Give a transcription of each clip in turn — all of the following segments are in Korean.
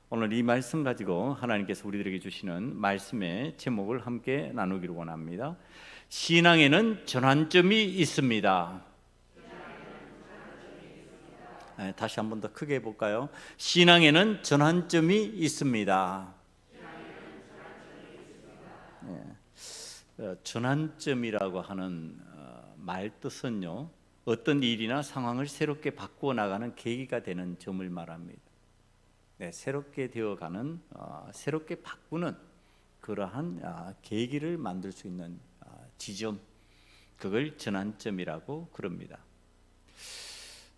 오늘 이 말씀 가지고 하나님께서 우리들에게 주시는 말씀의 제목을 함께 나누기를 원합니다. 신앙에는 전환점이 있습니다. 다시 한 번 더 크게 해볼까요? 신앙에는 전환점이 있습니다. 전환점이라고 하는 말 뜻은요, 어떤 일이나 상황을 새롭게 바꾸어 나가는 계기가 되는 점을 말합니다. 새롭게 되어가는, 새롭게 바꾸는 그러한 계기를 만들 수 있는 지점, 그걸 전환점이라고 그럽니다.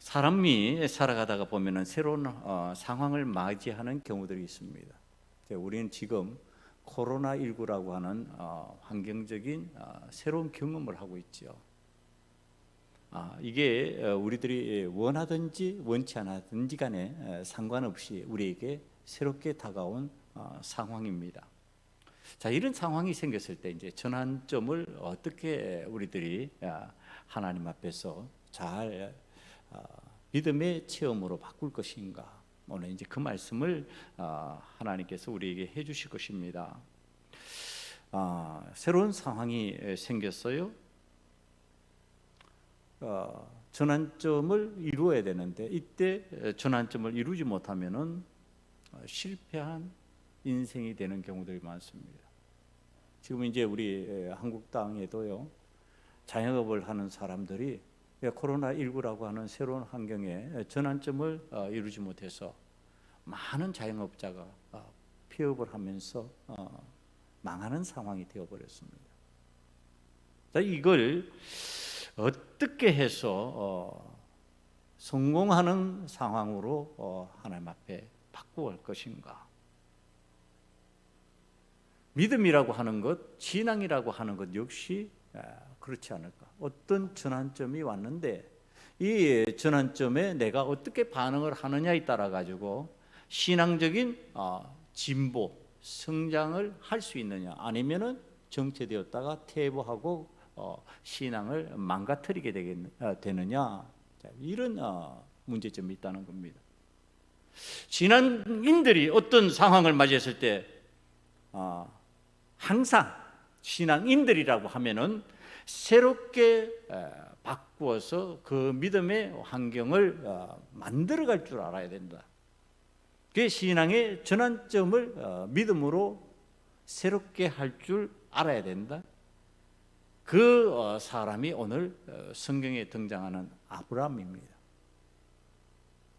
사람이 살아가다가 보면은 새로운 상황을 맞이하는 경우들이 있습니다. 우리는 지금 코로나19라고 하는 환경적인 새로운 경험을 하고 있죠. 이게 우리들이 원하든지 원치 않았든지 간에 상관없이 우리에게 새롭게 다가온 상황입니다. 자, 이런 상황이 생겼을 때 이제 전환점을 어떻게 우리들이 하나님 앞에서 잘 믿음의 체험으로 바꿀 것인가? 오늘 이제 그 말씀을 하나님께서 우리에게 해주실 것입니다. 새로운 상황이 생겼어요. 전환점을 이루어야 되는데 이때 전환점을 이루지 못하면은 실패한 인생이 되는 경우들이 많습니다. 지금 이제 우리 한국 땅에도요, 자영업을 하는 사람들이 코로나19라고 하는 새로운 환경에 전환점을 이루지 못해서 많은 자영업자가 폐업을 하면서 망하는 상황이 되어버렸습니다. 자, 이걸 어떻게 해서 성공하는 상황으로 하나님 앞에 바꾸어 갈 것인가? 믿음이라고 하는 것, 신앙이라고 하는 것 역시 그렇지 않을까? 어떤 전환점이 왔는데 이 전환점에 내가 어떻게 반응을 하느냐에 따라 가지고 신앙적인 진보, 성장을 할 수 있느냐, 아니면은 정체되었다가 퇴보하고 신앙을 망가뜨리게 되느냐, 이런 문제점이 있다는 겁니다. 신앙인들이 어떤 상황을 맞이했을 때 항상 신앙인들이라고 하면은 새롭게 바꾸어서 그 믿음의 환경을 만들어갈 줄 알아야 된다. 그 신앙의 전환점을 믿음으로 새롭게 할 줄 알아야 된다. 그 사람이 오늘 성경에 등장하는 아브라함입니다.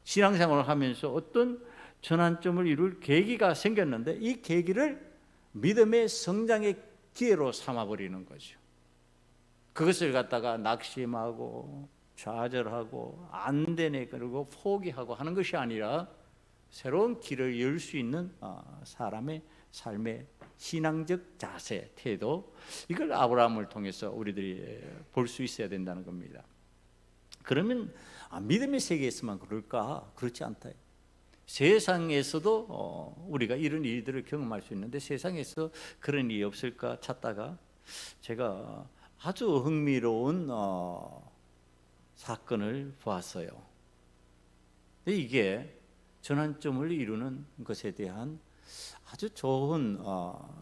신앙생활을 하면서 어떤 전환점을 이룰 계기가 생겼는데 이 계기를 믿음의 성장의 기회로 삼아버리는 거죠. 그것을 갖다가 낙심하고 좌절하고 안 되네 그러고 포기하고 하는 것이 아니라 새로운 길을 열 수 있는 사람의 삶의 신앙적 자세, 태도, 이걸 아브라함을 통해서 우리들이 볼 수 있어야 된다는 겁니다. 그러면 믿음의 세계에서만 그럴까? 그렇지 않다. 세상에서도 우리가 이런 일들을 경험할 수 있는데 세상에서 그런 일이 없을까 찾다가 제가 아주 흥미로운 사건을 보았어요. 이게 전환점을 이루는 것에 대한 아주 좋은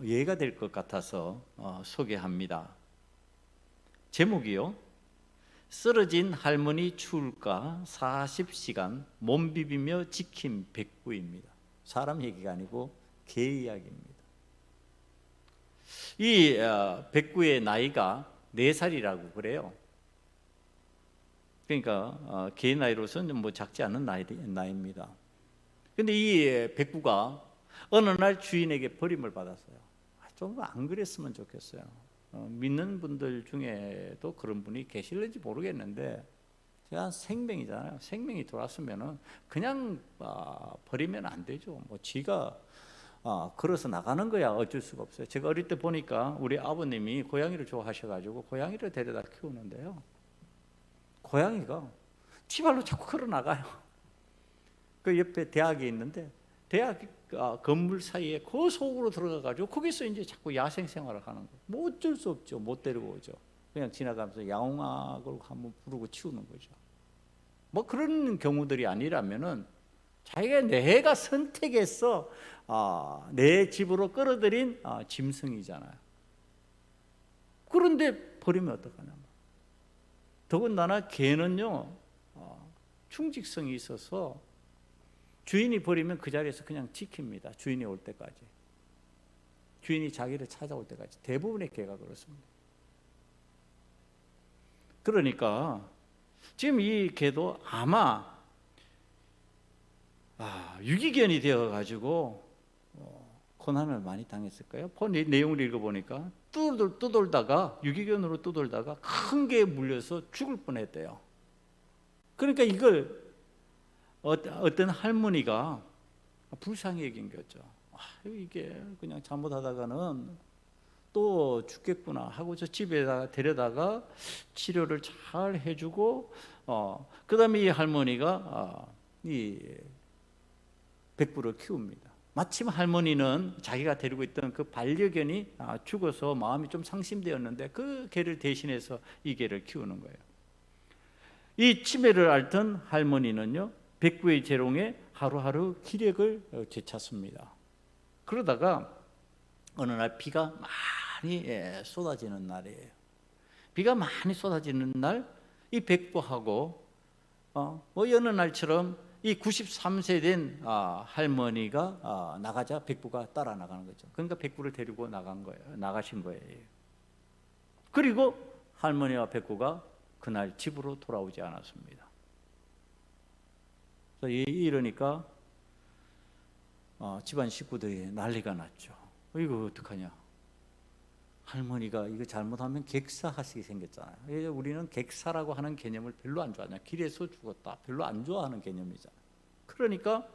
예가 될 것 같아서 소개합니다. 제목이요, 쓰러진 할머니 추울까 40시간 몸 비비며 지킨 백구입니다. 사람 얘기가 아니고 개 이야기입니다. 이 백구의 나이가 4살이라고 그래요. 그러니까 개 나이로서는 뭐 작지 않은 나이입니다. 근데 이 백구가 어느 날 주인에게 버림을 받았어요. 좀 안 그랬으면 좋겠어요. 믿는 분들 중에도 그런 분이 계실는지 모르겠는데, 제가 생명이잖아요. 생명이 돌았으면은 그냥 버리면 안 되죠. 뭐 지가 걸어서 나가는 거야 어쩔 수가 없어요. 제가 어릴 때 보니까 우리 아버님이 고양이를 좋아하셔가지고 고양이를 데려다 키우는데요, 고양이가 지발로 자꾸 걸어 나가요. 그 옆에 대학이 있는데 대학 건물 사이에 그 속으로 들어가가지고 거기서 이제 자꾸 야생 생활을 하는 거예요. 뭐 어쩔 수 없죠. 못 데리고 오죠. 그냥 지나가면서 야옹악을 한번 부르고 치우는 거죠. 뭐 그런 경우들이 아니라면은 자기가 내가 선택해서 내 집으로 끌어들인 짐승이잖아요. 그런데 버리면 어떡하냐. 더군다나 개는요 충직성이 있어서 주인이 버리면 그 자리에서 그냥 지킵니다. 주인이 올 때까지. 주인이 자기를 찾아올 때까지. 대부분의 개가 그렇습니다. 그러니까 지금 이 개도 아마 유기견이 되어가지고 고난을 많이 당했을 거예요. 내용을 읽어보니까 유기견으로 떠돌다가 큰 개에 물려서 죽을 뻔했대요. 그러니까 이걸 어떤 할머니가 불쌍히 여긴 거죠. 이게 그냥 잘못하다가는 또 죽겠구나 하고 저 집에다가 데려다가 치료를 잘 해주고 그 다음에 이 할머니가 이 백부를 키웁니다. 마침 할머니는 자기가 데리고 있던 그 반려견이 죽어서 마음이 좀 상심되었는데 그 개를 대신해서 이 개를 키우는 거예요. 이 치매를 앓던 할머니는요 백부의 재롱에 하루하루 기력을 되찾습니다. 그러다가 어느 날 비가 많이 쏟아지는 날이에요. 비가 많이 쏟아지는 날 이 백부하고 여느 날처럼 이 93세 된 할머니가 나가자 백부가 따라 나가는 거죠. 그러니까 백부를 데리고 나가신 거예요. 그리고 할머니와 백부가 그날 집으로 돌아오지 않았습니다. 그래서 이러니까 집안 식구들이 난리가 났죠. 이거 어떡하냐. 할머니가 이거 잘못하면 객사하시게 생겼잖아요. 우리는 객사라고 하는 개념을 별로 안 좋아하냐. 길에서 죽었다. 별로 안 좋아하는 개념이잖아요. 그러니까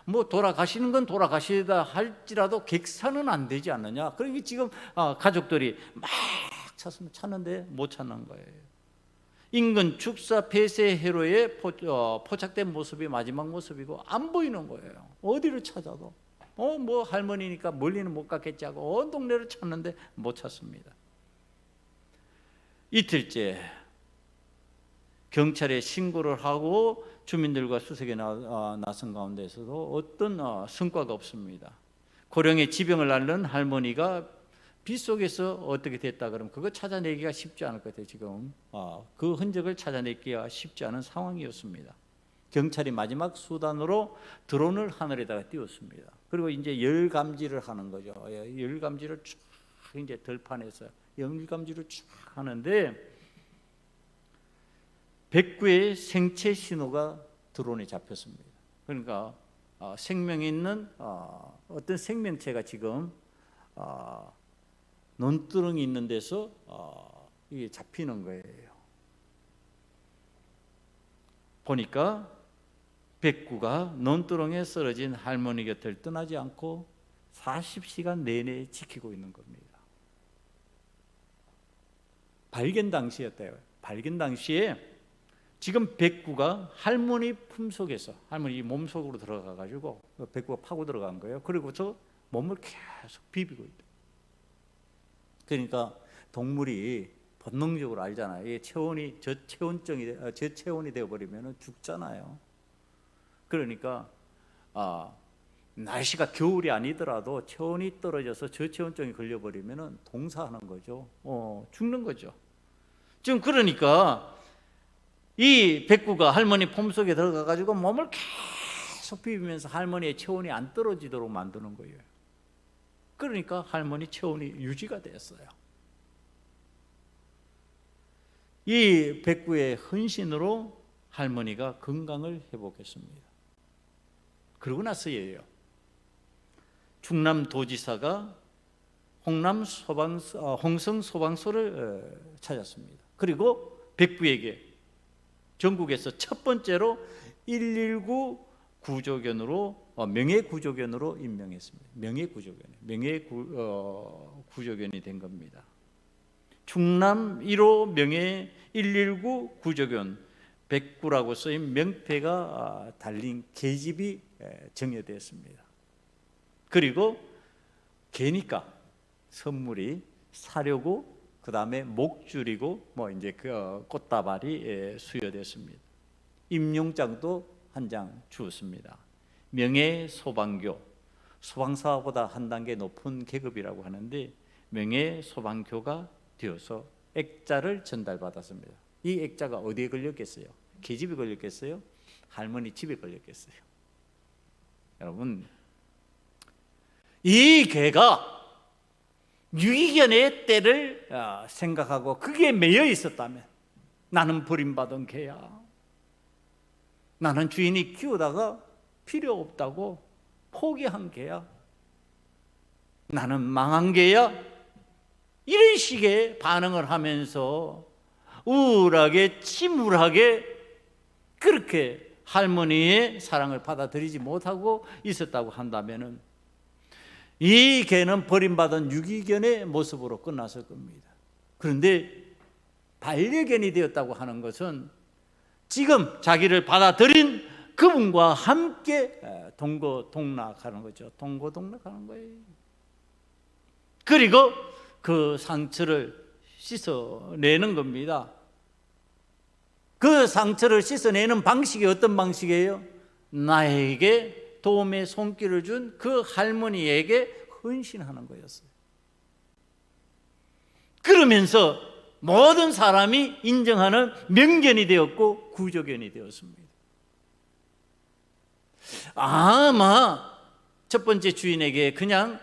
뭐 돌아가시는 건 돌아가시다 할지라도 객사는 안 되지 않느냐. 그러니까 지금 가족들이 막 찾는데 못 찾는 거예요. 인근 축사 폐쇄 회로에 포착된 모습이 마지막 모습이고 안 보이는 거예요. 어디를 찾아도 뭐 할머니니까 멀리는 못 갔겠지 하고 온 동네를 찾는데 못 찾습니다. 이틀째 경찰에 신고를 하고 주민들과 수색에 나선 가운데서도 어떤 성과가 없습니다. 고령의 지병을 앓는 할머니가 빗속에서 어떻게 됐다 그러면 그거 찾아내기가 쉽지 않을 것 같아요. 지금 그 흔적을 찾아내기가 쉽지 않은 상황이었습니다. 경찰이 마지막 수단으로 드론을 하늘에다가 띄웠습니다. 그리고 이제 열 감지를 하는 거죠. 열 감지를 쫙 이제 들판에서 열 감지를 쫙 하는데 백구의 생체 신호가 드론에 잡혔습니다. 그러니까 생명이 있는 어떤 생명체가 지금 논두렁이 있는 데서 이게 잡히는 거예요. 보니까 백구가 논두렁에 쓰러진 할머니 곁을 떠나지 않고 40시간 내내 지키고 있는 겁니다. 발견 당시였대요. 발견 당시에 지금 백구가 할머니 품속에서 할머니 몸속으로 들어가 가지고 백구가 파고 들어간 거예요. 그리고서 몸을 계속 비비고 있다. 그러니까 동물이 본능적으로 알잖아요. 이게 저체온이 되어버리면 죽잖아요. 그러니까 날씨가 겨울이 아니더라도 체온이 떨어져서 저체온증이 걸려버리면 동사하는 거죠. 죽는 거죠. 지금 그러니까 이 백구가 할머니 품속에 들어가 가지고 몸을 계속 비비면서 할머니의 체온이 안 떨어지도록 만드는 거예요. 그러니까 할머니 체온이 유지가 됐어요. 이 백구의 헌신으로 할머니가 건강을 회복했습니다. 그러고 나서예요. 충남도지사가 홍성 소방서를 찾았습니다. 그리고 백구에게 전국에서 첫 번째로 119 구조견으로 명예구조견으로 임명했습니다. 명예구조견이 된 겁니다. 충남 1호 명예 119 구조견 백구라고 쓰인 명패가 달린 계집이 정여되었습니다. 그리고 개니까 선물이 사료고 그 다음에 목줄이고 뭐 이제 그 꽃다발이 수여됐습니다. 임용장도 한 장 주었습니다. 명예소방교, 소방사보다 한 단계 높은 계급이라고 하는데 명예소방교가 되어서 액자를 전달받았습니다. 이 액자가 어디에 걸렸겠어요? 계집에 걸렸겠어요? 할머니 집에 걸렸겠어요? 여러분, 이 개가 유기견의 때를 생각하고 그게 매여 있었다면, 나는 버림받은 개야, 나는 주인이 키우다가 필요 없다고 포기한 개야, 나는 망한 개야, 이런 식의 반응을 하면서 우울하게 침울하게 그렇게 할머니의 사랑을 받아들이지 못하고 있었다고 한다면 이 개는 버림받은 유기견의 모습으로 끝났을 겁니다. 그런데 반려견이 되었다고 하는 것은 지금 자기를 받아들인 그분과 함께 동고동락하는 거죠. 동고동락하는 거예요. 그리고 그 상처를 씻어내는 겁니다. 그 상처를 씻어내는 방식이 어떤 방식이에요? 나에게 도움의 손길을 준 그 할머니에게 헌신하는 거였어요. 그러면서 모든 사람이 인정하는 명견이 되었고 구조견이 되었습니다. 아마 첫 번째 주인에게 그냥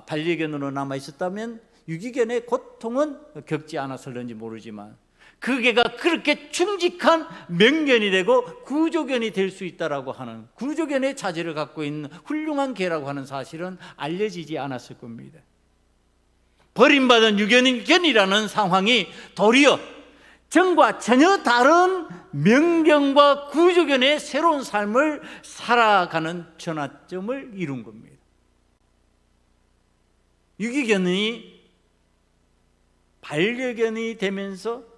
반려견으로 남아 있었다면 유기견의 고통은 겪지 않았을는지 모르지만 그 개가 그렇게 충직한 명견이 되고 구조견이 될 수 있다라고 하는, 구조견의 자질을 갖고 있는 훌륭한 개라고 하는 사실은 알려지지 않았을 겁니다. 버림받은 유기견이라는 상황이 도리어 전과 전혀 다른 명견과 구조견의 새로운 삶을 살아가는 전환점을 이룬 겁니다. 유기견이 반려견이 되면서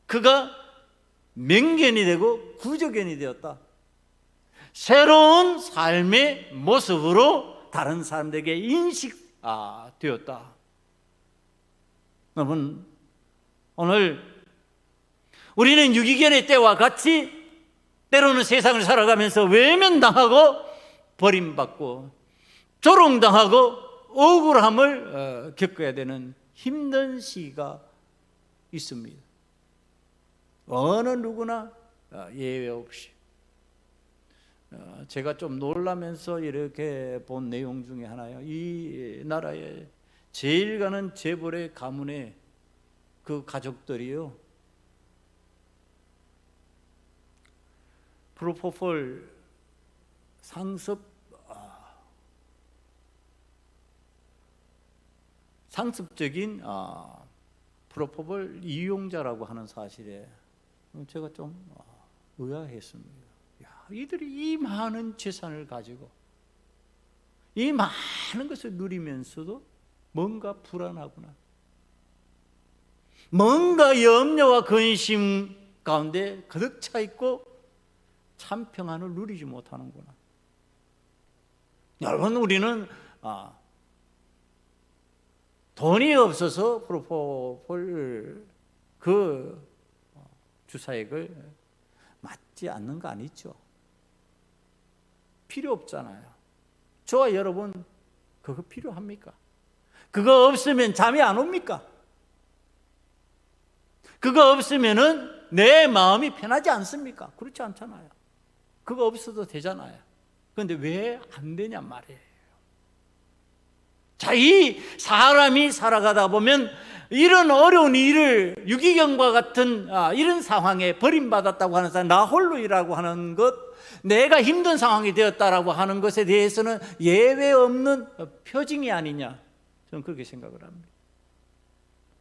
그가 명견이 되고 구조견이 되었다. 새로운 삶의 모습으로 다른 사람들에게 인식되었다. 여러분, 오늘 우리는 유기견의 때와 같이 때로는 세상을 살아가면서 외면당하고 버림받고 조롱당하고 억울함을 겪어야 되는 힘든 시기가 있습니다. 어느 누구나 예외 없이. 제가 좀 놀라면서 이렇게 본 내용 중에 하나요. 이 나라에 제일 가는 재벌의 가문의 그 가족들이요, 프로포폴 상습적인 프로포폴 이용자라고 하는 사실에 제가 좀 의아했습니다. 이들이 이 많은 재산을 가지고 이 많은 것을 누리면서도 뭔가 불안하구나, 뭔가 염려와 근심 가운데 가득 차 있고 참 평안을 누리지 못하는구나. 여러분, 우리는 돈이 없어서 프로포폴 그 주사액을 맞지 않는 거 아니죠? 필요 없잖아요. 저와 여러분 그거 필요합니까? 그거 없으면 잠이 안 옵니까? 그거 없으면은 내 마음이 편하지 않습니까? 그렇지 않잖아요. 그거 없어도 되잖아요. 그런데 왜 안 되냔 말이에요. 자, 이 사람이 살아가다 보면 이런 어려운 일을, 유기견과 같은 이런 상황에 버림받았다고 하는 사람, 나 홀로이라고 하는 것, 내가 힘든 상황이 되었다라고 하는 것에 대해서는 예외 없는 표징이 아니냐, 저는 그렇게 생각을 합니다.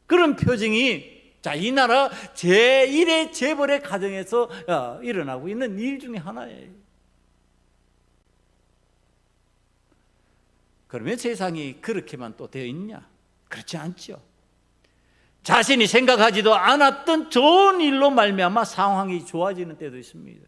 그런 표징이 이 나라 제1의 재벌의 가정에서 일어나고 있는 일 중에 하나예요. 그러면 세상이 그렇게만 또 되어 있냐? 그렇지 않죠. 자신이 생각하지도 않았던 좋은 일로 말미암아 상황이 좋아지는 때도 있습니다.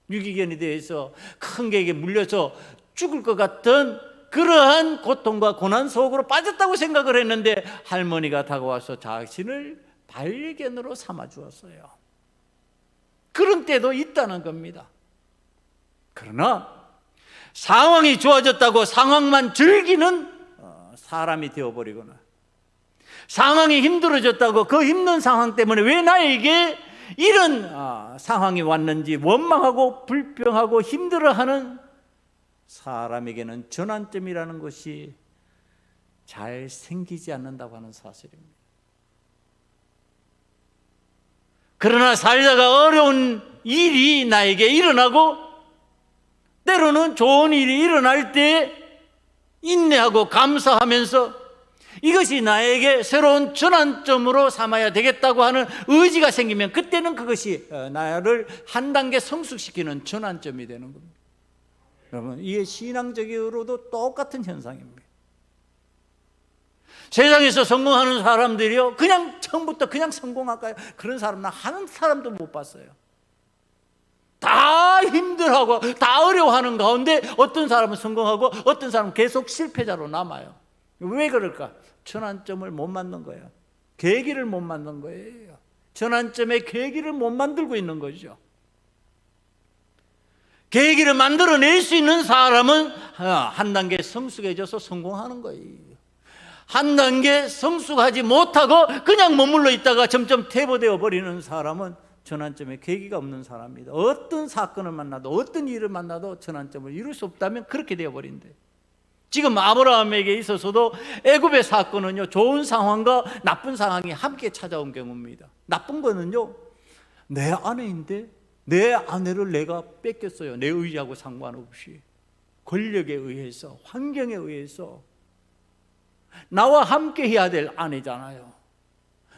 유기견에 대해서 큰 개에게 물려서 죽을 것 같은 그러한 고통과 고난 속으로 빠졌다고 생각을 했는데 할머니가 다가와서 자신을 반려견으로 삼아 주었어요. 그런 때도 있다는 겁니다. 그러나 상황이 좋아졌다고 상황만 즐기는 사람이 되어버리거나, 상황이 힘들어졌다고 그 힘든 상황 때문에 왜 나에게 이런 상황이 왔는지 원망하고 불평하고 힘들어하는 사람에게는 전환점이라는 것이 잘 생기지 않는다고 하는 사실입니다. 그러나 살다가 어려운 일이 나에게 일어나고 때로는 좋은 일이 일어날 때 인내하고 감사하면서 이것이 나에게 새로운 전환점으로 삼아야 되겠다고 하는 의지가 생기면 그때는 그것이 나를 한 단계 성숙시키는 전환점이 되는 겁니다. 여러분, 이게 신앙적으로도 똑같은 현상입니다. 세상에서 성공하는 사람들이요, 그냥 처음부터 그냥 성공할까요? 그런 사람 나 한 사람도 못 봤어요. 다 힘들어하고 다 어려워하는 가운데 어떤 사람은 성공하고 어떤 사람은 계속 실패자로 남아요. 왜 그럴까? 전환점을 못 만든 거예요. 계기를 못 만든 거예요. 전환점의 계기를 못 만들고 있는 거죠. 계기를 만들어낼 수 있는 사람은 한 단계 성숙해져서 성공하는 거예요. 한 단계 성숙하지 못하고 그냥 머물러 있다가 점점 퇴보되어 버리는 사람은 전환점의 계기가 없는 사람입니다. 어떤 사건을 만나도 어떤 일을 만나도 전환점을 이룰 수 없다면 그렇게 되어버린대. 지금 아브라함에게 있어서도 애굽의 사건은요, 좋은 상황과 나쁜 상황이 함께 찾아온 경우입니다. 나쁜 거는요, 내 아내인데 내 아내를 내가 뺏겼어요. 내 의지하고 상관없이 권력에 의해서, 환경에 의해서. 나와 함께 해야 될 아내잖아요.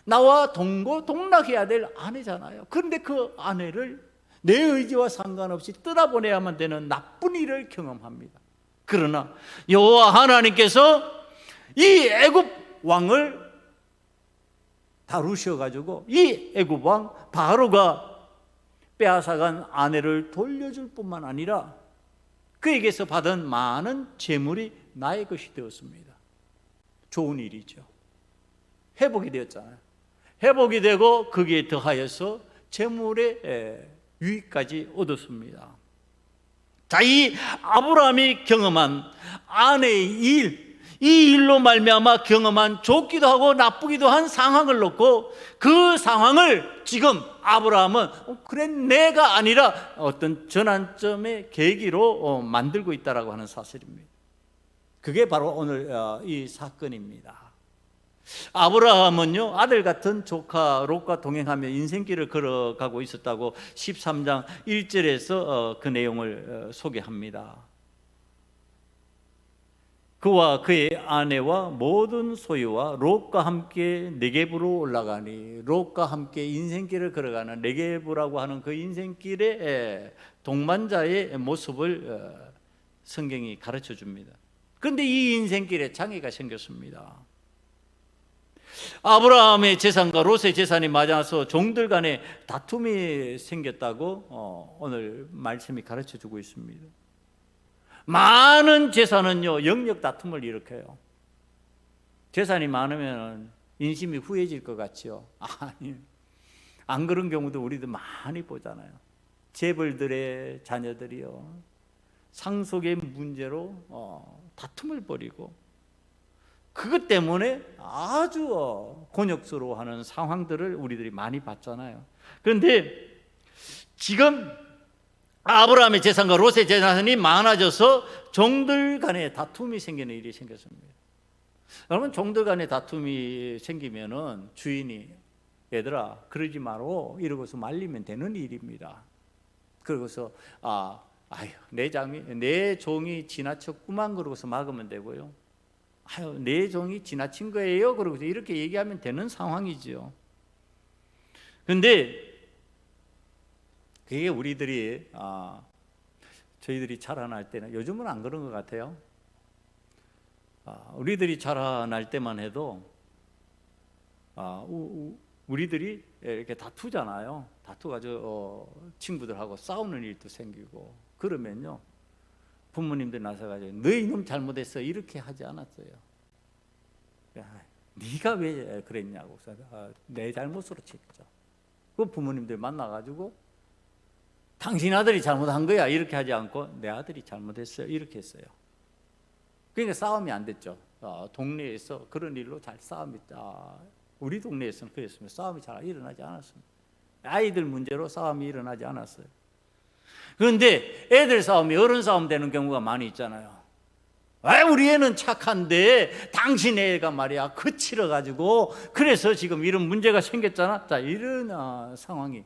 나와 동거동락해야 될 아내잖아요. 그런데 그 아내를 내 의지와 상관없이 떠나보내야만 되는 나쁜 일을 경험합니다. 그러나 여호와 하나님께서 이 애굽 왕을 다루셔가지고 이 애굽 왕 바로가 빼앗아간 아내를 돌려줄 뿐만 아니라 그에게서 받은 많은 재물이 나의 것이 되었습니다. 좋은 일이죠. 회복이 되었잖아요. 회복이 되고 거기에 더하여서 재물의 유익까지 얻었습니다. 자, 이 아브라함이 경험한 아내의 일, 이 일로 말미암아 경험한 좋기도 하고 나쁘기도 한 상황을 놓고 그 상황을 지금 아브라함은 그래 내가 아니라 어떤 전환점의 계기로 만들고 있다라고 하는 사실입니다. 그게 바로 오늘 이 사건입니다. 아브라함은요, 아들 같은 조카 롯과 동행하며 인생길을 걸어가고 있었다고 13장 1절에서 그 내용을 소개합니다. 그와 그의 아내와 모든 소유와 롯과 함께 네게브로 올라가니, 롯과 함께 인생길을 걸어가는 네게브라고 하는 그 인생길의 동반자의 모습을 성경이 가르쳐 줍니다. 그런데 이 인생길에 장애가 생겼습니다. 아브라함의 재산과 롯의 재산이 맞아서 종들 간에 다툼이 생겼다고 오늘 말씀이 가르쳐 주고 있습니다. 많은 재산은요, 영역 다툼을 일으켜요. 재산이 많으면 인심이 후해질 것 같죠? 아니, 안 그런 경우도 우리도 많이 보잖아요. 재벌들의 자녀들이요, 상속의 문제로 다툼을 벌이고 그것 때문에 아주 곤욕스러워하는 상황들을 우리들이 많이 봤잖아요. 그런데 지금 아브라함의 재산과 롯의 재산이 많아져서 종들 간에 다툼이 생기는 일이 생겼습니다. 여러분, 종들 간에 다툼이 생기면은 주인이 얘들아 그러지 마로 이러고서 말리면 되는 일입니다. 그러고서 내 종이 지나쳤구만 그러고서 막으면 되고요. 내 종이 지나친 거예요 그러고서 이렇게 얘기하면 되는 상황이죠. 그런데 그게 우리들이 저희들이 자라날 때는, 요즘은 안 그런 것 같아요. 우리들이 자라날 때만 해도 우리들이 이렇게 다투잖아요. 다투가지고 친구들하고 싸우는 일도 생기고 그러면요, 부모님들 나서가지고 너희 놈 잘못했어 이렇게 하지 않았어요. 네가 왜 그랬냐고 내 잘못으로 치죠. 그 부모님들 만나가지고 당신 아들이 잘못한 거야 이렇게 하지 않고 내 아들이 잘못했어요 이렇게 했어요. 그러니까 싸움이 안 됐죠. 동네에서 그런 일로 잘 싸움이 우리 동네에서는 그랬습니다. 싸움이 잘 일어나지 않았습니다. 아이들 문제로 싸움이 일어나지 않았어요. 그런데 애들 싸움이 어른 싸움 되는 경우가 많이 있잖아요. 왜 우리 애는 착한데 당신 애가 말이야 거칠어가지고 그래서 지금 이런 문제가 생겼잖아. 자, 이런 상황이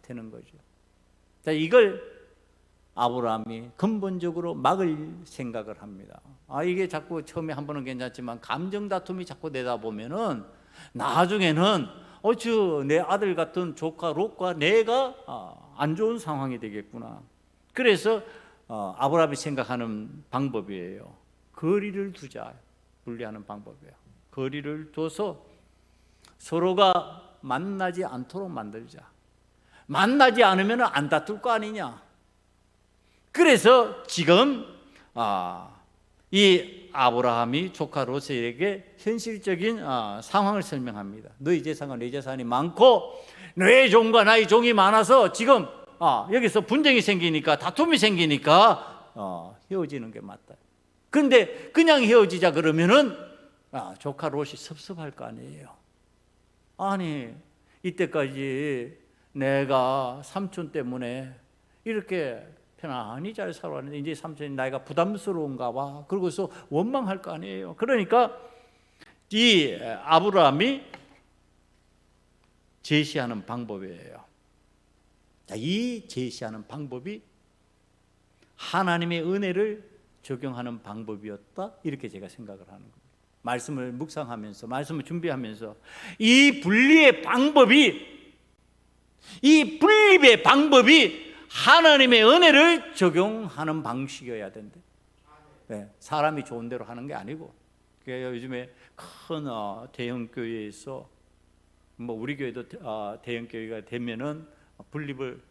되는 거죠. 자, 이걸 아브라함이 근본적으로 막을 생각을 합니다. 이게 자꾸 처음에 한 번은 괜찮지만 감정 다툼이 자꾸 되다 보면은 나중에는 내 아들 같은 조카 롯과 내가 안 좋은 상황이 되겠구나. 그래서 아브라함이 생각하는 방법이에요. 거리를 두자. 분리하는 방법이에요. 거리를 둬서 서로가 만나지 않도록 만들자. 만나지 않으면 안 다툴 거 아니냐. 그래서 지금 이 아브라함이 조카 롯에게 현실적인 상황을 설명합니다. 너희 재산과 내 재산이 많고 너의 종과 나의 종이 많아서 지금 여기서 분쟁이 생기니까 다툼이 생기니까 헤어지는 게 맞다. 그런데 그냥 헤어지자 그러면은 조카 롯이 섭섭할 거 아니에요. 아니 이때까지 내가 삼촌 때문에 이렇게 편안히 잘 살아왔는데 이제 삼촌이 나이가 부담스러운가 봐. 그러고서 원망할 거 아니에요. 그러니까 이 아브라함이 제시하는 방법이에요. 자, 이 제시하는 방법이 하나님의 은혜를 적용하는 방법이었다. 이렇게 제가 생각을 하는 겁니다. 말씀을 묵상하면서 말씀을 준비하면서 이 분리의 방법이 하나님의 은혜를 적용하는 방식이어야 된대. 네, 사람이 좋은 대로 하는 게 아니고. 그러니까 요즘에 큰 대형 교회에서 우리 교회도 대형 교회가 되면은 분립을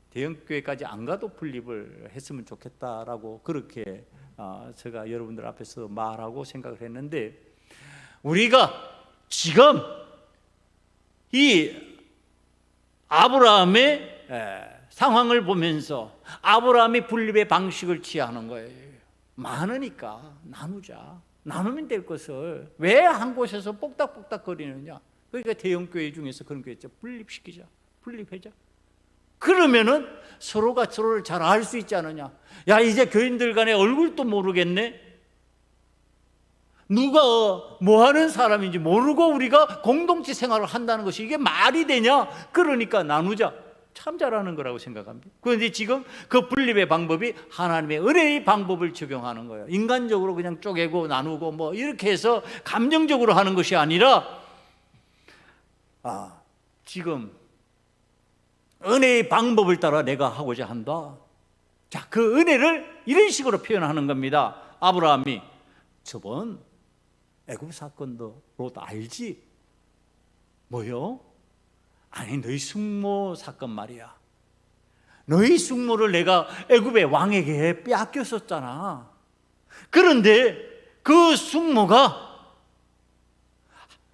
대형 교회까지 안 가도 분립을 했으면 좋겠다라고 그렇게 제가 여러분들 앞에서 말하고 생각을 했는데 우리가 지금 이 아브라함의 상황을 보면서 아브라함이 분립의 방식을 취하는 거예요. 많으니까 나누자. 나누면 될 것을 왜 한 곳에서 뽁닥뽁닥 거리느냐. 그러니까 대형교회 중에서 그런 거 있죠. 분립시키자. 분립하자. 그러면은 서로가 서로를 잘 알 수 있지 않느냐. 야, 이제 교인들 간에 얼굴도 모르겠네. 누가 뭐 하는 사람인지 모르고 우리가 공동체 생활을 한다는 것이 이게 말이 되냐. 그러니까 나누자. 참 잘하는 거라고 생각합니다. 그런데 지금 그 분립의 방법이 하나님의 은혜의 방법을 적용하는 거예요. 인간적으로 그냥 쪼개고 나누고 이렇게 해서 감정적으로 하는 것이 아니라 지금 은혜의 방법을 따라 내가 하고자 한다. 자, 그 은혜를 이런 식으로 표현하는 겁니다. 아브라함이 저번 애굽 사건도 롯 알지? 뭐요? 아니 너희 숙모 사건 말이야. 너희 숙모를 내가 애굽의 왕에게 빼앗겼었잖아. 그런데 그 숙모가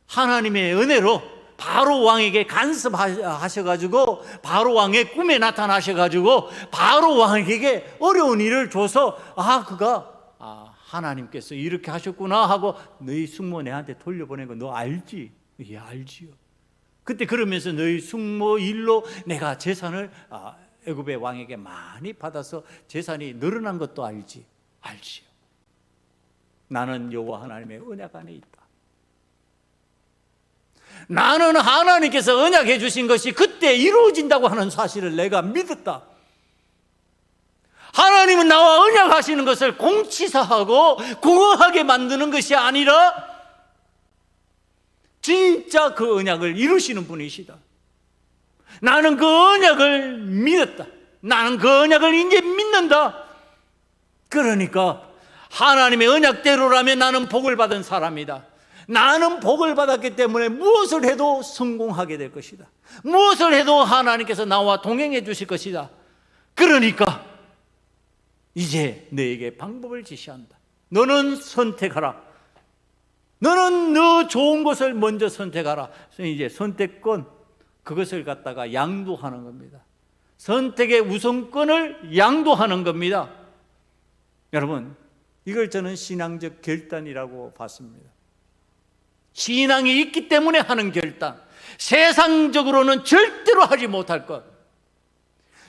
하나님의 은혜로 바로 왕에게 간섭하셔가지고 바로 왕의 꿈에 나타나셔가지고 바로 왕에게 어려운 일을 줘서 그가 하나님께서 이렇게 하셨구나 하고 너희 숙모 내한테 돌려보낸 거 너 알지? 예, 알지요. 그때 그러면서 너희 숙모 일로 내가 재산을 애굽의 왕에게 많이 받아서 재산이 늘어난 것도 알지? 알지요. 나는 여호와 하나님의 언약 안에 있다. 나는 하나님께서 언약해 주신 것이 그때 이루어진다고 하는 사실을 내가 믿었다. 하나님은 나와 언약하시는 것을 공치사하고 공허하게 만드는 것이 아니라 진짜 그 언약을 이루시는 분이시다. 나는 그 언약을 믿었다. 나는 그 언약을 이제 믿는다. 그러니까 하나님의 언약대로라면 나는 복을 받은 사람이다. 나는 복을 받았기 때문에 무엇을 해도 성공하게 될 것이다. 무엇을 해도 하나님께서 나와 동행해 주실 것이다. 그러니까 이제 너에게 방법을 지시한다. 너는 선택하라. 너는 너 좋은 것을 먼저 선택하라. 이제 선택권 그것을 갖다가 양도하는 겁니다. 선택의 우선권을 양도하는 겁니다. 여러분, 이걸 저는 신앙적 결단이라고 봤습니다. 신앙이 있기 때문에 하는 결단. 세상적으로는 절대로 하지 못할 것.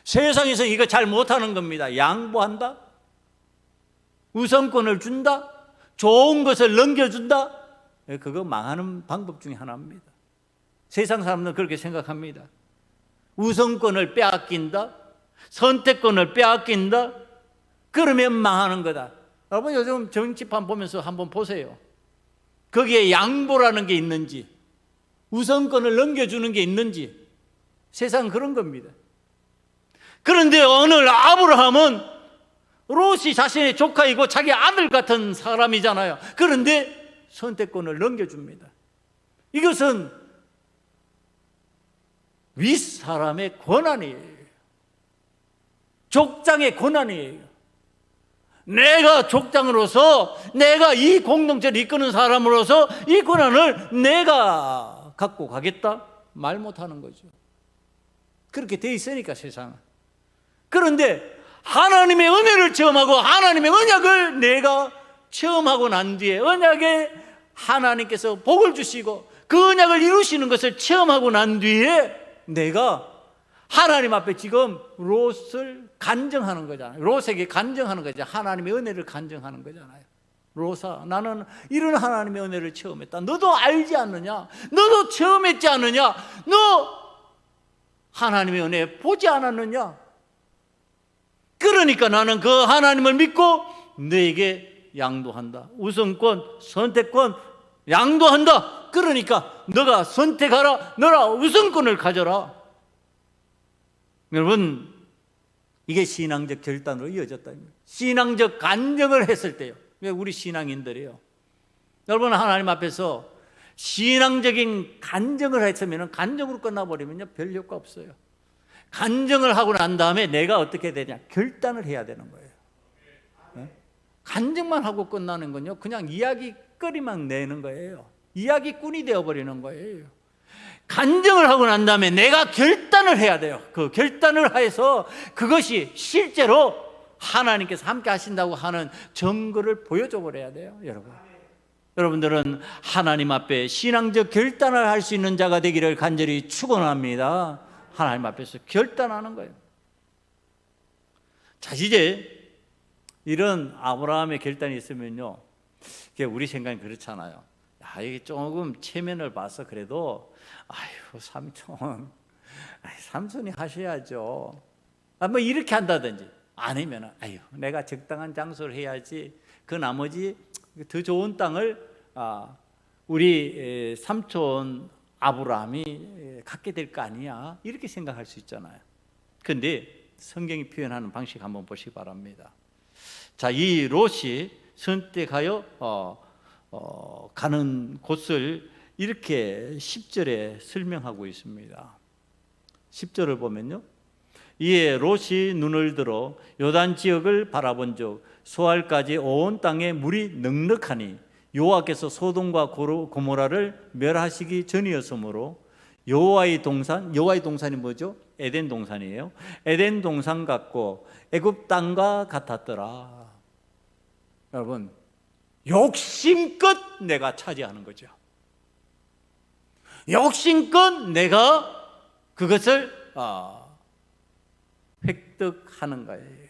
세상에서 이거 잘 못하는 겁니다. 양보한다, 우선권을 준다, 좋은 것을 넘겨준다. 그거 망하는 방법 중에 하나입니다. 세상 사람들은 그렇게 생각합니다. 우선권을 빼앗긴다, 선택권을 빼앗긴다, 그러면 망하는 거다. 여러분, 요즘 정치판 보면서 한번 보세요. 거기에 양보라는 게 있는지, 우선권을 넘겨주는 게 있는지. 세상은 그런 겁니다. 그런데 오늘 아브라함은 롯이 자신의 조카이고 자기 아들 같은 사람이잖아요. 그런데 선택권을 넘겨줍니다. 이것은 윗사람의 권한이에요. 족장의 권한이에요. 내가 족장으로서, 내가 이 공동체를 이끄는 사람으로서 이 권한을 내가 갖고 가겠다? 말 못하는 거죠. 그렇게 돼 있으니까 세상은. 그런데 하나님의 은혜를 체험하고 하나님의 언약을 내가 체험하고 난 뒤에, 언약에 하나님께서 복을 주시고 그 언약을 이루시는 것을 체험하고 난 뒤에 내가 하나님 앞에 지금 롯을 간증하는 거잖아요. 롯에게 간증하는 거죠. 하나님의 은혜를 간증하는 거잖아요. 롯아, 나는 이런 하나님의 은혜를 체험했다. 너도 알지 않느냐? 너도 체험했지 않느냐? 너 하나님의 은혜 보지 않았느냐? 그러니까 나는 그 하나님을 믿고 너에게 양도한다. 우선권, 선택권 양도한다. 그러니까 너가 선택하라. 너라 우선권을 가져라. 여러분, 이게 신앙적 결단으로 이어졌다. 신앙적 간증을 했을 때요. 우리 신앙인들이요. 여러분, 하나님 앞에서 신앙적인 간증을 했으면 간증으로 끝나버리면요, 별 효과 없어요. 간증을 하고 난 다음에 내가 어떻게 되냐? 결단을 해야 되는 거예요. 간증만 하고 끝나는 건요, 그냥 이야기거리만 내는 거예요. 이야기꾼이 되어버리는 거예요. 간증을 하고 난 다음에 내가 결단을 해야 돼요. 그 결단을 해서 그것이 실제로 하나님께서 함께 하신다고 하는 증거를 보여줘 버려야 돼요, 여러분. 여러분들은 하나님 앞에 신앙적 결단을 할 수 있는 자가 되기를 간절히 축원합니다. 하나님 앞에서 결단하는 거예요. 자, 이제 이런 아브라함의 결단이 있으면요, 우리 생각이 그렇잖아요. 야, 이게 조금 체면을 봐서 그래도 아유, 삼촌이 하셔야죠. 뭐 이렇게 한다든지, 아니면 아유, 내가 적당한 장소를 해야지. 그 나머지 더 좋은 땅을 우리 삼촌 아브라함이 갖게 될 거 아니야, 이렇게 생각할 수 있잖아요. 그런데 성경이 표현하는 방식 한번 보시기 바랍니다. 자, 이 롯이 선택하여 가는 곳을 이렇게 10절에 설명하고 있습니다. 10절을 보면요, 이에 롯이 눈을 들어 요단 지역을 바라본 적 소알까지 온 땅에 물이 넉넉하니 여호와께서 소돔과 고모라를 멸하시기 전이었으므로 여호와의 동산이 뭐죠? 에덴 동산이에요. 에덴 동산 같고 애굽 땅과 같았더라. 여러분, 욕심껏 내가 차지하는 거죠. 욕심껏 내가 그것을 획득하는 거예요.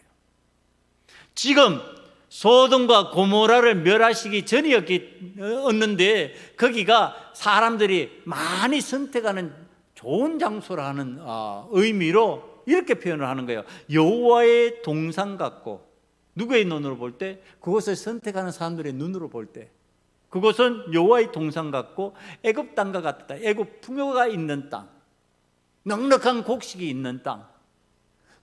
지금 소돔과 고모라를 멸하시기 전이었는데 거기가 사람들이 많이 선택하는 좋은 장소라는 의미로 이렇게 표현을 하는 거예요. 여호와의 동산 같고, 누구의 눈으로 볼 때? 그것을 선택하는 사람들의 눈으로 볼 때 그것은 여호와의 동산 같고 애굽 땅과 같다. 애굽 풍요가 있는 땅, 넉넉한 곡식이 있는 땅,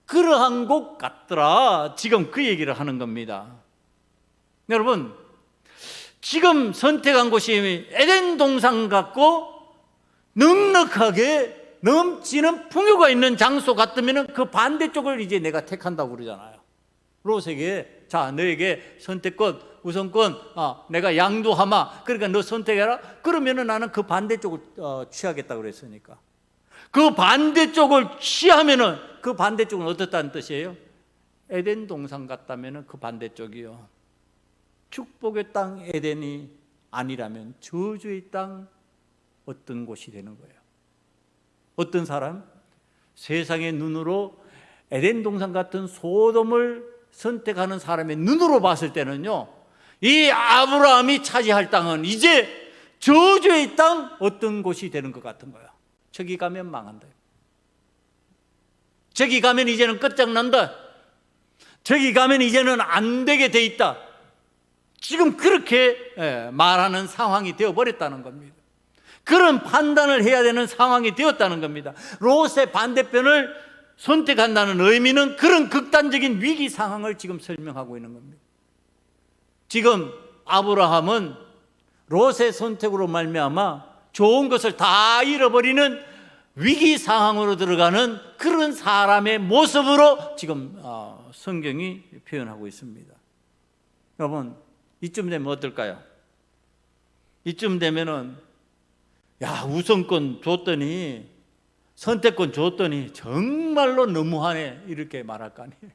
그러한 곳 같더라. 지금 그 얘기를 하는 겁니다. 여러분, 지금 선택한 곳이 에덴 동산 같고 넉넉하게 넘치는 풍요가 있는 장소 같으면 그 반대쪽을 이제 내가 택한다고 그러잖아요. 롯에게, 자, 너에게 선택권, 우선권 내가 양도하마. 그러니까 너 선택해라. 그러면은 나는 그 반대쪽을 취하겠다고 그랬으니까. 그 반대쪽을 취하면은 그 반대쪽은 어떻다는 뜻이에요? 에덴 동산 같다면은 그 반대쪽이요. 축복의 땅 에덴이 아니라면 저주의 땅 어떤 곳이 되는 거예요? 어떤 사람? 세상의 눈으로 에덴 동산 같은 소돔을 선택하는 사람의 눈으로 봤을 때는요, 이 아브라함이 차지할 땅은 이제 저주의 땅 어떤 곳이 되는 것 같은 거야. 저기 가면 망한다. 저기 가면 이제는 끝장난다. 저기 가면 이제는 안 되게 돼 있다. 지금 그렇게 말하는 상황이 되어버렸다는 겁니다. 그런 판단을 해야 되는 상황이 되었다는 겁니다. 롯의 반대편을 선택한다는 의미는 그런 극단적인 위기 상황을 지금 설명하고 있는 겁니다. 지금 아브라함은 롯의 선택으로 말미암아 좋은 것을 다 잃어버리는 위기 상황으로 들어가는 그런 사람의 모습으로 지금 성경이 표현하고 있습니다. 여러분, 이쯤 되면 어떨까요? 이쯤 되면은 우선권 줬더니, 선택권 줬더니 정말로 너무하네, 이렇게 말할 거 아니에요.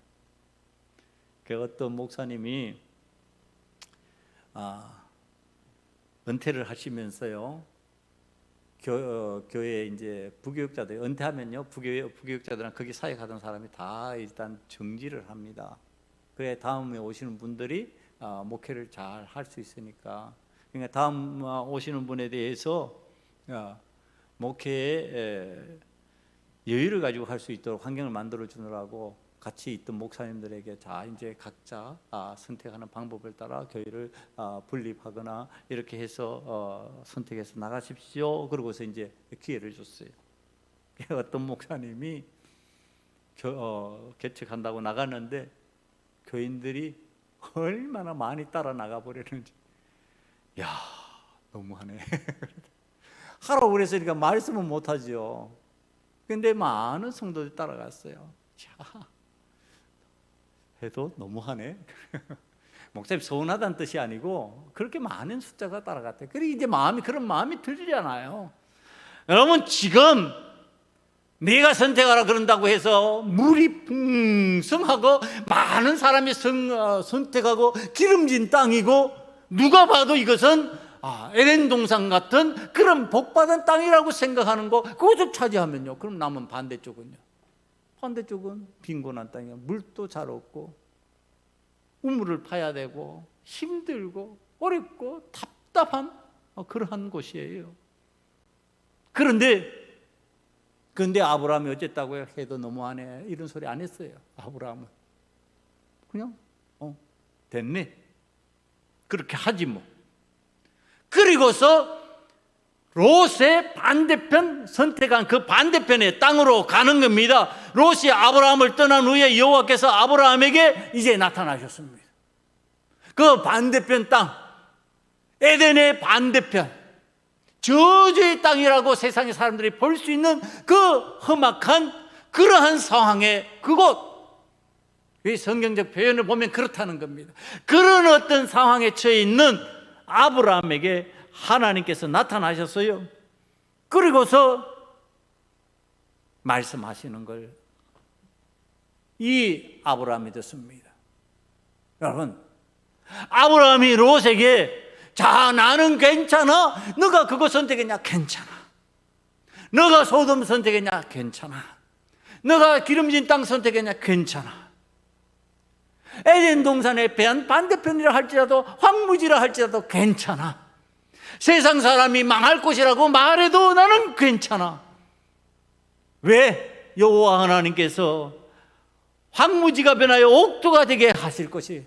그 어떤 목사님이 은퇴를 하시면서요, 교회 이제 부교육자들 은퇴하면요, 부교육자들은 거기 사역하던 사람이 다 일단 정지를 합니다. 그래 다음에 오시는 분들이 목회를 잘 할 수 있으니까. 그러니까 다음 오시는 분에 대해서 목회에 여유를 가지고 할 수 있도록 환경을 만들어 주느라고 같이 있던 목사님들에게 자 이제 각자 선택하는 방법을 따라 교회를 분립하거나 이렇게 해서 선택해서 나가십시오. 그러고서 이제 기회를 줬어요. 어떤 목사님이 개척한다고 나갔는데 교인들이 얼마나 많이 따라 나가 버렸는지, 너무하네. 하라고 그랬으니까 말씀은 못하죠. 근데 많은 성도들이 따라갔어요. 해도 너무하네. 목사님 서운하다는 뜻이 아니고 그렇게 많은 숫자가 따라갔대요. 그리고 이제 그런 마음이 들잖아요. 여러분, 지금 내가 선택하라 그런다고 해서 물이 풍성하고 많은 사람이 선택하고 기름진 땅이고, 누가 봐도 이것은 에덴 동산 같은 그런 복받은 땅이라고 생각하는 거, 그것을 차지하면요, 그럼 남은 반대쪽은요, 반대쪽은 빈곤한 땅이에요. 물도 잘 없고 우물을 파야 되고 힘들고 어렵고 답답한 그러한 곳이에요. 그런데 아브라함이 어쨌다고요? 해도 너무하네, 이런 소리 안 했어요. 아브라함은 그냥 됐네, 그렇게 하지 뭐. 그리고서 롯의 반대편, 선택한 그 반대편의 땅으로 가는 겁니다. 롯이 아브라함을 떠난 후에 여호와께서 아브라함에게 이제 나타나셨습니다. 그 반대편 땅, 에덴의 반대편, 저주의 땅이라고 세상의 사람들이 볼 수 있는 그 험악한 그러한 상황의 그곳, 이 성경적 표현을 보면 그렇다는 겁니다. 그런 어떤 상황에 처해 있는 아브라함에게 하나님께서 나타나셨어요. 그리고서 말씀하시는 걸 이 아브라함이 듣습니다. 여러분, 아브라함이 롯에게 자, 나는 괜찮아, 너가 그거 선택했냐? 괜찮아. 너가 소돔 선택했냐? 괜찮아. 너가 기름진 땅 선택했냐? 괜찮아. 에덴 동산의 반대편이라 할지라도 황무지라 할지라도 괜찮아. 세상 사람이 망할 곳이라고 말해도 나는 괜찮아. 왜? 여호와 하나님께서 황무지가 변하여 옥토가 되게 하실 것이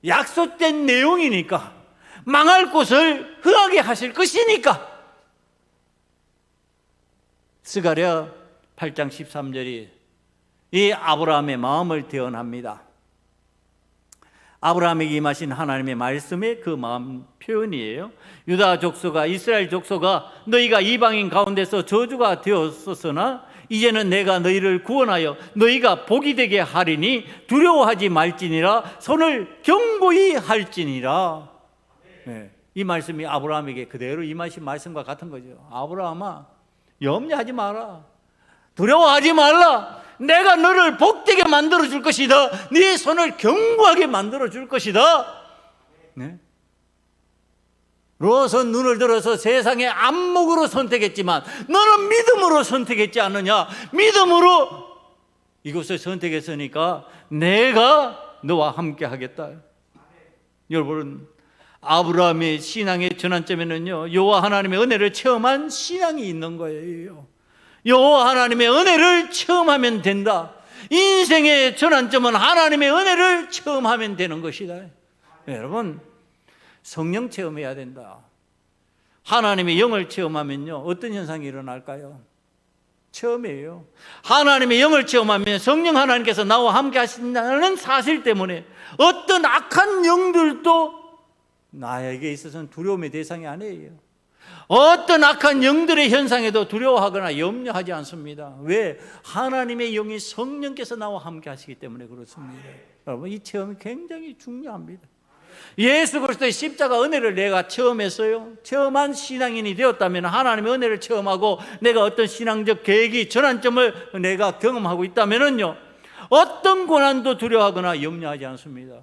약속된 내용이니까, 망할 곳을 흥하게 하실 것이니까. 스가랴 8장 13절이 이 아브라함의 마음을 대언합니다. 아브라함에게 임하신 하나님의 말씀의 그 마음 표현이에요. 유다 족속아, 이스라엘 족속아, 너희가 이방인 가운데서 저주가 되었었으나 이제는 내가 너희를 구원하여 너희가 복이 되게 하리니 두려워하지 말지니라, 손을 견고히 할지니라. 네, 이 말씀이 아브라함에게 그대로 임하신 말씀과 같은 거죠. 아브라함아, 염려하지 마라. 두려워하지 말라. 내가 너를 복되게 만들어 줄 것이다. 네 손을 견고하게 만들어 줄 것이다. 네? 롯은 눈을 들어서 세상의 안목으로 선택했지만 너는 믿음으로 선택했지 않느냐? 믿음으로 이곳을 선택했으니까 내가 너와 함께 하겠다. 여러분, 아브라함의 신앙의 전환점에는요, 여호와 하나님의 은혜를 체험한 신앙이 있는 거예요. 여호와 하나님의 은혜를 체험하면 된다. 인생의 전환점은 하나님의 은혜를 체험하면 되는 것이다. 여러분, 성령 체험해야 된다. 하나님의 영을 체험하면요, 어떤 현상이 일어날까요? 체험이에요. 하나님의 영을 체험하면 성령 하나님께서 나와 함께 하신다는 사실 때문에 어떤 악한 영들도 나에게 있어서는 두려움의 대상이 아니에요. 어떤 악한 영들의 현상에도 두려워하거나 염려하지 않습니다. 왜? 하나님의 영이 성령께서 나와 함께 하시기 때문에 그렇습니다. 여러분, 이 체험이 굉장히 중요합니다. 예수 그리스도의 십자가 은혜를 내가 체험했어요. 체험한 신앙인이 되었다면, 하나님의 은혜를 체험하고 내가 어떤 신앙적 계기, 전환점을 내가 경험하고 있다면요, 어떤 고난도 두려워하거나 염려하지 않습니다.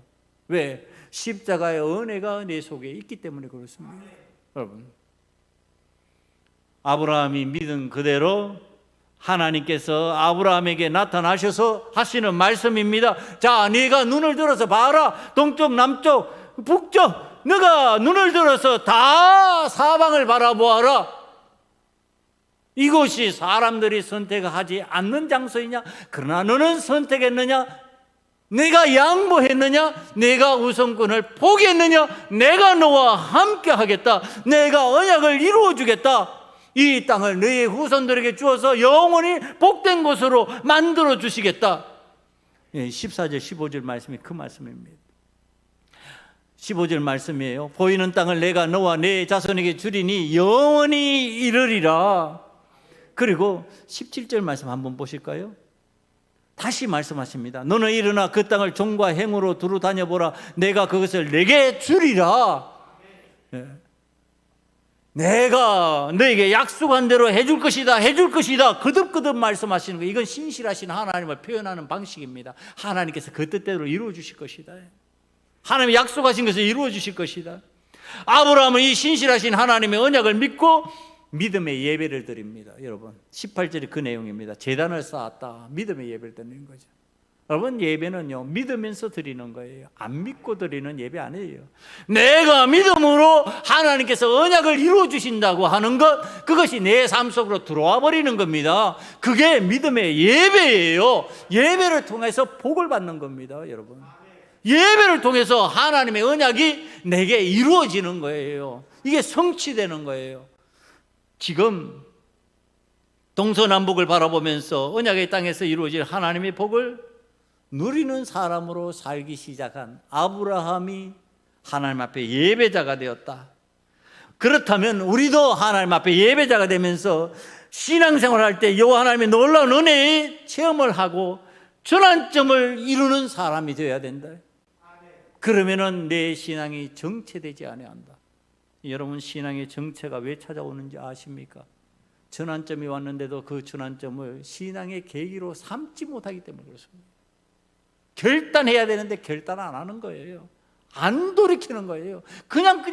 왜? 십자가의 은혜가 내 속에 있기 때문에 그렇습니다. 여러분, 아브라함이 믿은 그대로 하나님께서 아브라함에게 나타나셔서 하시는 말씀입니다. 자, 네가 눈을 들어서 봐라. 동쪽, 남쪽, 북쪽, 네가 눈을 들어서 다 사방을 바라보아라. 이곳이 사람들이 선택하지 않는 장소이냐? 그러나 너는 선택했느냐? 내가 양보했느냐? 내가 우선권을 포기했느냐? 내가 너와 함께 하겠다. 내가 언약을 이루어 주겠다. 이 땅을 너의 후손들에게 주어서 영원히 복된 곳으로 만들어 주시겠다. 14절 15절 말씀이 그 말씀입니다. 15절 말씀이에요. 보이는 땅을 내가 너와 내 자손에게 주리니 영원히 이르리라. 그리고 17절 말씀 한번 보실까요? 다시 말씀하십니다. 너는 일어나 그 땅을 종과 행으로 두루 다녀보라. 내가 그것을 내게 주리라. 내가 너에게 약속한 대로 해줄 것이다, 해줄 것이다. 거듭거듭 말씀하시는 거. 이건 신실하신 하나님을 표현하는 방식입니다. 하나님께서 그 뜻대로 이루어 주실 것이다. 하나님이 약속하신 것을 이루어 주실 것이다. 아브라함은 이 신실하신 하나님의 언약을 믿고 믿음의 예배를 드립니다. 여러분, 18절이 그 내용입니다. 제단을 쌓았다. 믿음의 예배를 드리는 거죠. 여러분, 예배는요, 믿으면서 드리는 거예요. 안 믿고 드리는 예배 아니에요. 내가 믿음으로 하나님께서 언약을 이루어 주신다고 하는 것, 그것이 내 삶 속으로 들어와 버리는 겁니다. 그게 믿음의 예배예요. 예배를 통해서 복을 받는 겁니다, 여러분. 예배를 통해서 하나님의 언약이 내게 이루어지는 거예요. 이게 성취되는 거예요. 지금 동서남북을 바라보면서 언약의 땅에서 이루어질 하나님의 복을 누리는 사람으로 살기 시작한 아브라함이 하나님 앞에 예배자가 되었다. 그렇다면 우리도 하나님 앞에 예배자가 되면서 신앙생활을 할 때 여호와 하나님의 놀라운 은혜의 체험을 하고 전환점을 이루는 사람이 되어야 된다. 그러면은 내 신앙이 정체되지 아니한다. 여러분, 신앙의 정체가 왜 찾아오는지 아십니까? 전환점이 왔는데도 그 전환점을 신앙의 계기로 삼지 못하기 때문에 그렇습니다. 결단해야 되는데 결단 안 하는 거예요. 안 돌이키는 거예요. 그냥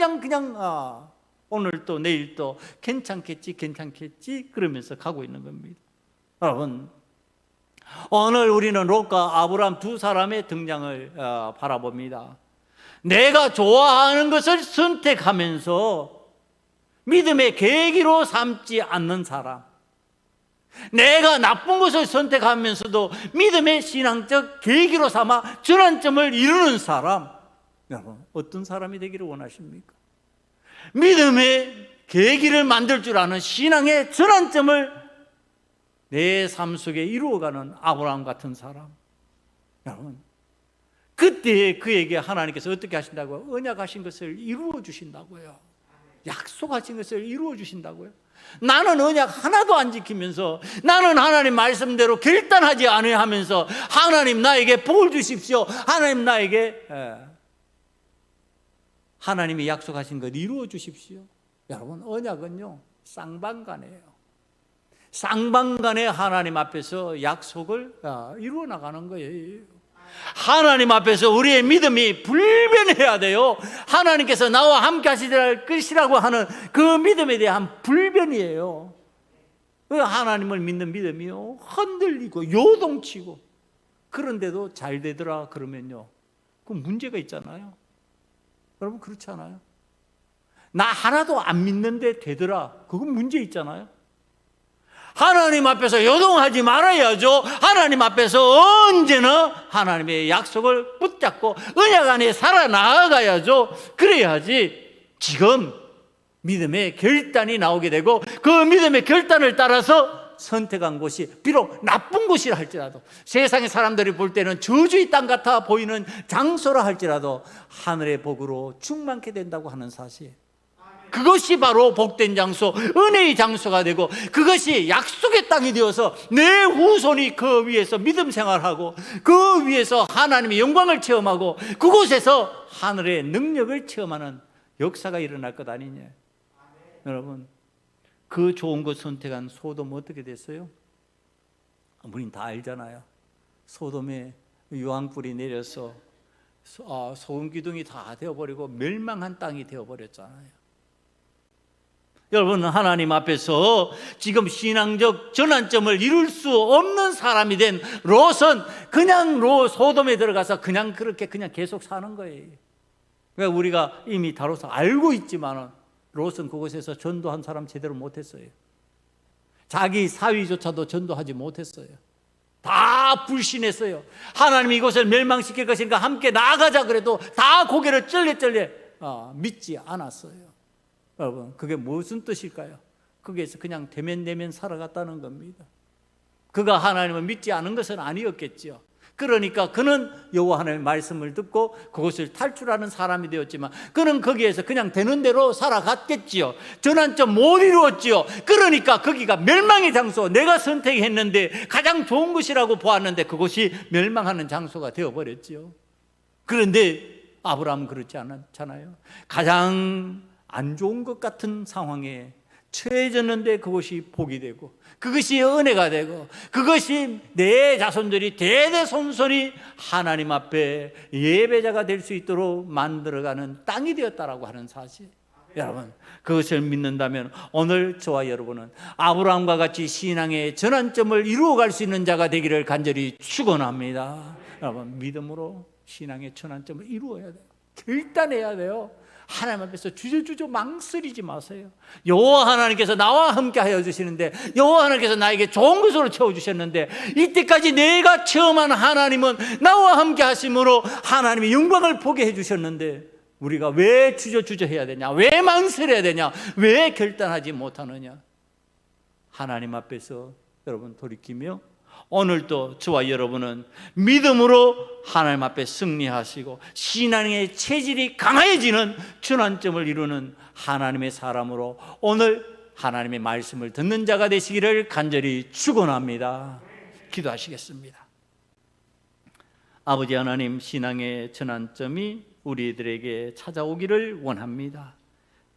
오늘 또 내일 또 괜찮겠지 그러면서 가고 있는 겁니다. 여러분, 오늘 우리는 롯과 아브라함 두 사람의 등장을 바라봅니다. 내가 좋아하는 것을 선택하면서 믿음의 계기로 삼지 않는 사람, 내가 나쁜 것을 선택하면서도 믿음의 신앙적 계기로 삼아 전환점을 이루는 사람, 여러분, 어떤 사람이 되기를 원하십니까? 믿음의 계기를 만들 줄 아는 신앙의 전환점을 내 삶 속에 이루어가는 아브라함 같은 사람. 여러분, 그때 그에게 하나님께서 어떻게 하신다고요? 언약하신 것을 이루어 주신다고요. 약속하신 것을 이루어 주신다고요. 나는 언약 하나도 안 지키면서, 나는 하나님 말씀대로 결단하지 않으면서 하나님 나에게 복을 주십시오, 하나님 나에게 하나님이 약속하신 것 이루어 주십시오. 여러분, 언약은요 쌍방간이에요. 쌍방간에 하나님 앞에서 약속을 이루어 나가는 거예요. 하나님 앞에서 우리의 믿음이 불변해야 돼요. 하나님께서 나와 함께 하시될 것이라고 하는 그 믿음에 대한 불변이에요. 하나님을 믿는 믿음이요, 흔들리고 요동치고, 그런데도 잘 되더라 그러면요, 그 문제가 있잖아요. 여러분 그렇지 않아요? 나 하나도 안 믿는데 되더라, 그건 문제 있잖아요. 하나님 앞에서 요동하지 말아야죠. 하나님 앞에서 언제나 하나님의 약속을 붙잡고 언약 안에 살아나가야죠. 그래야지 지금 믿음의 결단이 나오게 되고, 그 믿음의 결단을 따라서 선택한 곳이 비록 나쁜 곳이라 할지라도, 세상의 사람들이 볼 때는 저주의 땅 같아 보이는 장소라 할지라도 하늘의 복으로 충만케 된다고 하는 사실, 그것이 바로 복된 장소, 은혜의 장소가 되고, 그것이 약속의 땅이 되어서 내 후손이 그 위에서 믿음 생활하고, 그 위에서 하나님의 영광을 체험하고, 그곳에서 하늘의 능력을 체험하는 역사가 일어날 것 아니냐. 여러분, 그 좋은 것 선택한 소돔 어떻게 됐어요? 우린 다 알잖아요. 소돔에 유황불이 내려서 소금 기둥이 다 되어버리고 멸망한 땅이 되어버렸잖아요. 여러분, 하나님 앞에서 지금 신앙적 전환점을 이룰 수 없는 사람이 된 롯은 그냥 소돔에 들어가서 그냥 그렇게 그냥 계속 사는 거예요. 그러니까 우리가 이미 다뤄서 알고 있지만 롯은 그곳에서 전도한 사람 제대로 못했어요. 자기 사위조차도 전도하지 못했어요. 다 불신했어요. 하나님이 이곳을 멸망시킬 것인가, 함께 나아가자 그래도 다 고개를 쩔레쩔레 믿지 않았어요. 여러분, 그게 무슨 뜻일까요? 거기에서 그냥 대면대면 살아갔다는 겁니다. 그가 하나님을 믿지 않은 것은 아니었겠죠. 그러니까 그는 여호와 하나님의 말씀을 듣고 그것을 탈출하는 사람이 되었지만, 그는 거기에서 그냥 되는 대로 살아갔겠지요. 전환점 못 이루었지요. 그러니까 거기가 멸망의 장소, 내가 선택했는데 가장 좋은 것이라고 보았는데 그것이 멸망하는 장소가 되어버렸지요. 그런데 아브라함은 그렇지 않았잖아요. 가장 안 좋은 것 같은 상황에 처해졌는데 그것이 복이 되고, 그것이 은혜가 되고, 그것이 내 자손들이 대대손손이 하나님 앞에 예배자가 될 수 있도록 만들어가는 땅이 되었다라고 하는 사실. 여러분, 그것을 믿는다면 오늘 저와 여러분은 아브라함과 같이 신앙의 전환점을 이루어갈 수 있는 자가 되기를 간절히 축원합니다. 여러분, 믿음으로 신앙의 전환점을 이루어야 돼요. 결단해야 돼요. 하나님 앞에서 주저주저 망설이지 마세요. 여호와 하나님께서 나와 함께 하여 주시는데, 여호와 하나님께서 나에게 좋은 것으로 채워주셨는데, 이때까지 내가 체험한 하나님은 나와 함께 하심으로 하나님의 영광을 보게 해주셨는데, 우리가 왜 주저주저 해야 되냐, 왜 망설여야 되냐, 왜 결단하지 못하느냐. 하나님 앞에서 여러분 돌이키며 오늘도 저와 여러분은 믿음으로 하나님 앞에 승리하시고 신앙의 체질이 강해지는 전환점을 이루는 하나님의 사람으로 오늘 하나님의 말씀을 듣는 자가 되시기를 간절히 축원합니다. 기도하시겠습니다. 아버지 하나님, 신앙의 전환점이 우리들에게 찾아오기를 원합니다.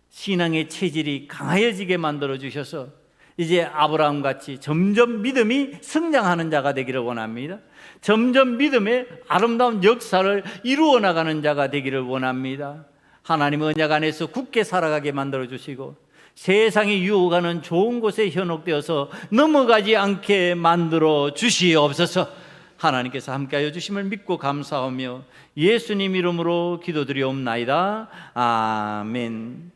신앙의 체질이 강해지게 만들어 주셔서 이제 아브라함같이 점점 믿음이 성장하는 자가 되기를 원합니다. 점점 믿음의 아름다운 역사를 이루어 나가는 자가 되기를 원합니다. 하나님 언약 안에서 굳게 살아가게 만들어 주시고, 세상이 유혹하는 좋은 곳에 현혹되어서 넘어가지 않게 만들어 주시옵소서. 하나님께서 함께하여 주심을 믿고 감사하며 예수님 이름으로 기도드리옵나이다. 아멘.